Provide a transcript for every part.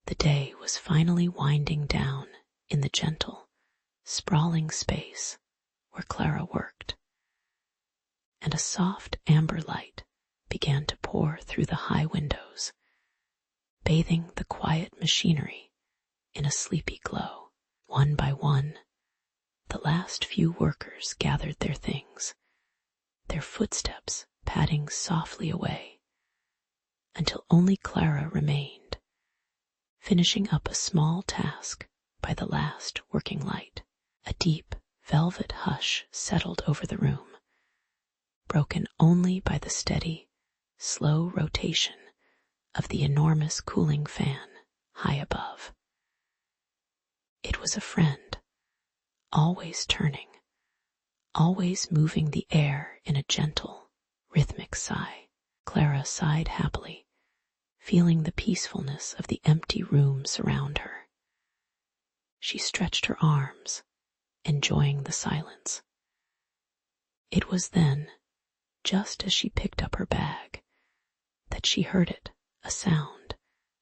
The day was finally winding down in the gentle, sprawling space where Clara worked, and a soft amber light began to pour through the high windows, bathing the quiet machinery in a sleepy glow. One by one, the last few workers gathered their things, their footsteps padding softly away, until only Clara remained, finishing up a small task by the last working light. A deep, velvet hush settled over the room, broken only by the steady, slow rotation of the enormous cooling fan high above. It was a friend, always turning, always moving the air in a gentle, rhythmic sigh. Clara sighed happily, feeling the peacefulness of the empty room surround her. She stretched her arms, enjoying the silence. It was then, just as she picked up her bag, that she heard it, a sound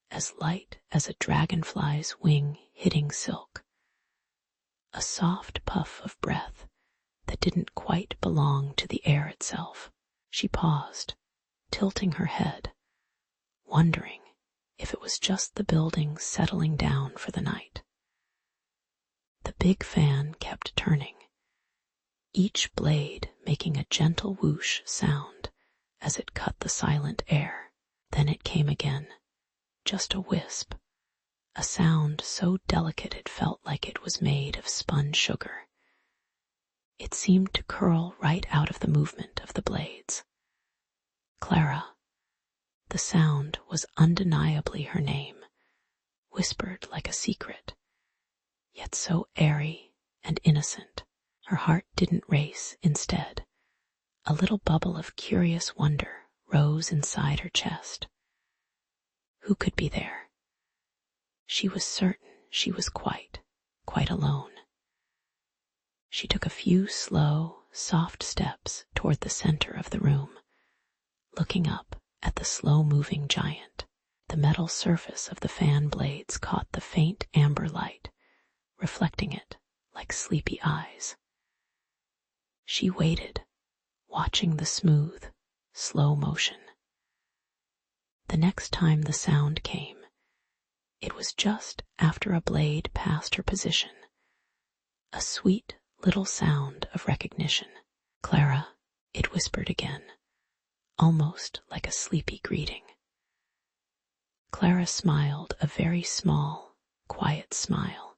as light as a dragonfly's wing hitting silk. A soft puff of breath that didn't quite belong to the air itself. She paused, tilting her head, wondering if it was just the building settling down for the night. The big fan kept turning, each blade making a gentle whoosh sound as it cut the silent air. Then it came again, just a wisp, a sound so delicate it felt like it was made of spun sugar. It seemed to curl right out of the movement of the blades. Clara. The sound was undeniably her name, whispered like a secret, yet so airy and innocent. Her heart didn't race. Instead, a little bubble of curious wonder rose inside her chest. Who could be there? She was certain she was quite alone. She took a few slow, soft steps toward the center of the room, looking up at the slow-moving giant. The metal surface of the fan blades caught the faint amber light, reflecting it like sleepy eyes. She waited, watching the smooth, slow motion. The next time the sound came, it was just after a blade passed her position, a sweet little sound of recognition. Clara, it whispered again, almost like a sleepy greeting. Clara smiled a very small, quiet smile.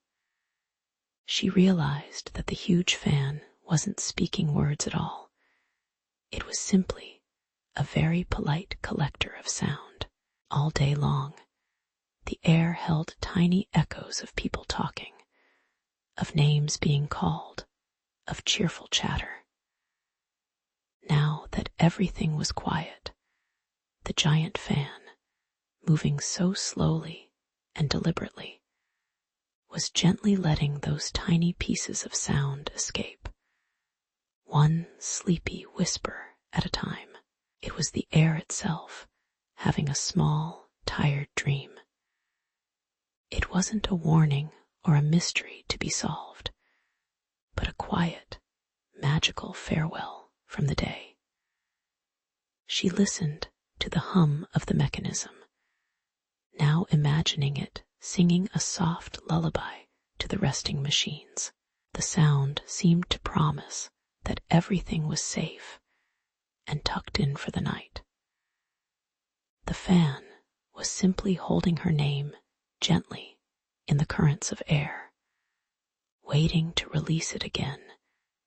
She realized that the huge fan wasn't speaking words at all. It was simply a very polite collector of sound. All day long, the air held tiny echoes of people talking, of names being called, of cheerful chatter. Now that everything was quiet, the giant fan, moving so slowly and deliberately, was gently letting those tiny pieces of sound escape, one sleepy whisper at a time. It was the air itself, having a small, tired dream. It wasn't a warning or a mystery to be solved, but a quiet, magical farewell from the day. She listened to the hum of the mechanism, now imagining it singing a soft lullaby to the resting machines. The sound seemed to promise that everything was safe and tucked in for the night. The fan was simply holding her name gently in the currents of air, waiting to release it again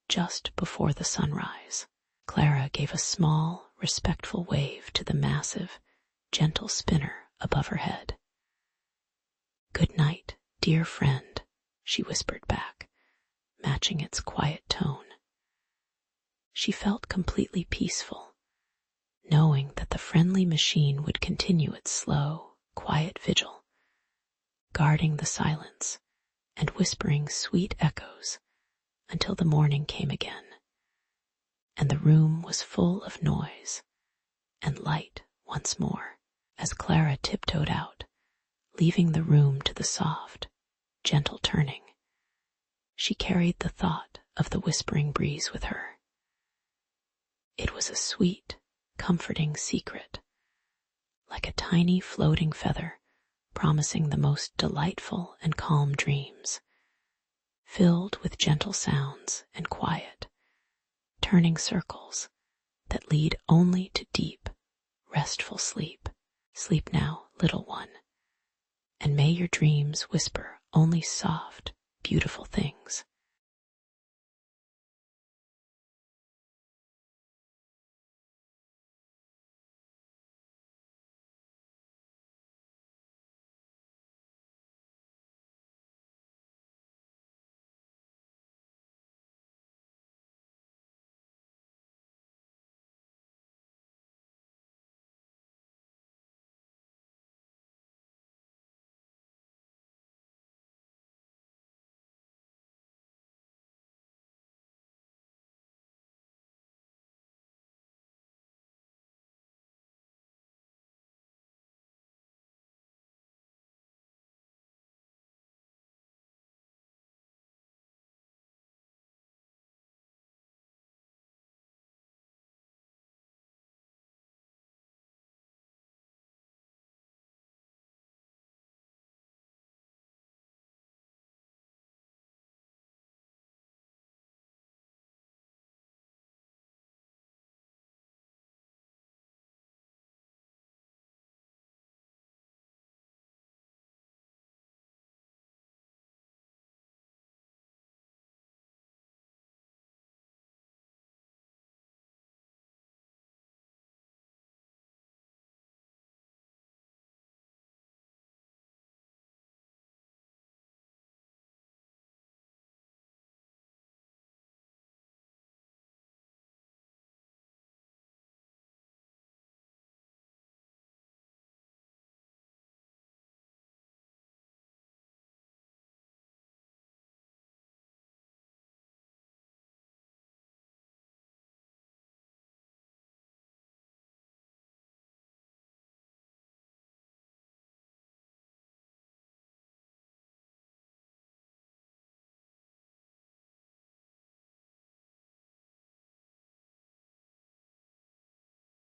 just before the sunrise. Clara gave a small, respectful wave to the massive, gentle spinner above her head. "Good night, dear friend," she whispered back, matching its quiet tone. She felt completely peaceful, knowing that the friendly machine would continue its slow, quiet vigil, guarding the silence and whispering sweet echoes until the morning came again, and the room was full of noise and light once more. As Clara tiptoed out, leaving the room to the soft, gentle turning. She carried the thought of the whispering breeze with her. It was a sweet, comforting secret, like a tiny floating feather promising the most delightful and calm dreams, filled with gentle sounds and quiet, turning circles that lead only to deep, restful sleep. Sleep now, little one, and may your dreams whisper only soft, beautiful things.